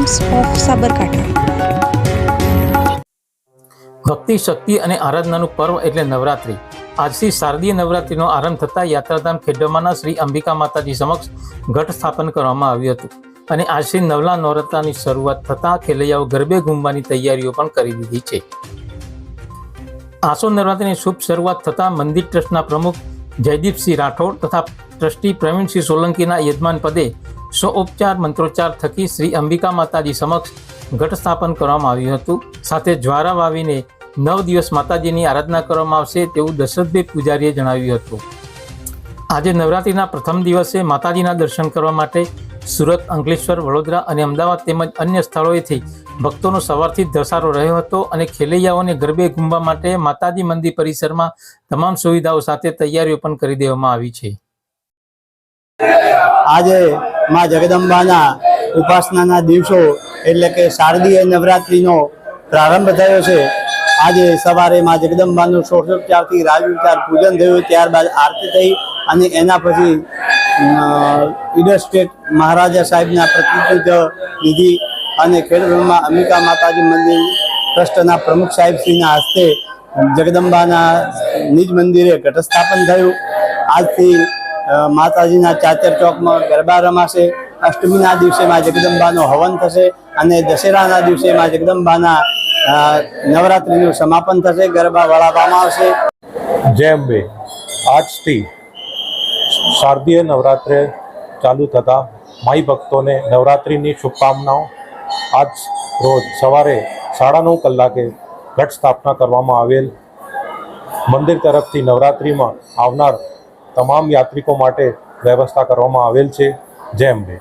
Times of Sabarkantha. ભક્તિ, શક્તિ અને આરાધનાનું પર્વ એટલે નવરાત્રિ। આજથી શારદીય નવરાત્રિનો આરંભ થતાં યાત્રાધામ ખેડબ્રહ્માના શ્રી અંબિકા માતાજી સમક્ષ ઘટ સ્થાપન કરવામાં આવ્યું હતું અને આજથી નવલા નવરાત્રાની શરૂઆત થતાં ખેલૈયાઓ ગરબે ઘૂમવાની તૈયારીઓ પણ કરી દીધી છે। આસો નવરાત્રિની શુભ શરૂઆત થતાં મંદિર ટ્રસ્ટના પ્રમુખ જયદીપસિંહ રાઠોડ તથા ટ્રસ્ટી પ્રવીણસિંહ સોલંકીના યજમાન પદે સ્વોપચાર મંત્રોચ્ચાર થકી શ્રી અંબિકા માતાજી સમક્ષ ઘટ સ્થાપન કરવામાં આવ્યું હતું। સાથે જ્વારા વાવીને 9 દિવસ માતાજીની આરાધના કરવામાં આવશે તેવું દશરથભાઈ પૂજારીએ જણાવ્યું હતું। આજે નવરાત્રિના પ્રથમ દિવસે માતાજીના દર્શન કરવા માટે સુરત, અંકલેશ્વર, વડોદરા અને અમદાવાદ તેમજ અન્ય સ્થળોએથી ભક્તોનો સવારથી ધસારો રહ્યો હતો અને ખેલૈયાઓને ગરબે ઘૂમવા માટે માતાજી મંદિર પરિસરમાં તમામ સુવિધાઓ સાથે તૈયારીઓ પણ કરી દેવામાં આવી છે। આજે માં જગદંબાના ઉપાસનાના દિવસો એટલે કે શારદીય નવરાત્રિનો પ્રારંભ થયો છે। આજે સવારે માં જગદંબાનું ષોડશોપચારથી રાજોપચાર પૂજન થયું, ત્યારબાદ આરતી થઈ અને એના પછી ઈડર સ્ટેટ મહારાજા સાહેબના પ્રતિનિધિત્વ લીધી અને ખેડબ્રહ્મા અંબિકા માતાજી મંદિર ટ્રસ્ટના પ્રમુખ સાહેબશ્રીના હસ્તે જગદંબાના નિજ મંદિરે ઘટ સ્થાપન થયું। આજથી માતાજીના ચાચર ચોકમાં ગરબા રમાશે। અષ્ટમીના દિવસે માં જગદંબાનો હવન થશે અને દશેરાના દિવસે માં જગદંબાના નવરાત્રિનું સમાપન થશે, ગરબા વળાવવામાં આવશે। જય અંબે। આજથી શારદીય નવરાત્રે ચાલુ થતા માઈ ભક્તોને નવરાત્રિની શુભકામનાઓ। આજ રોજ સવારે 9:30 કલાકે ઘટ સ્થાપના કરવામાં આવેલ। મંદિર તરફથી નવરાત્રિમાં આવનાર તમામ યાત્રિકો માટે વ્યવસ્થા કરવામાં આવેલ છે। જય અંબે।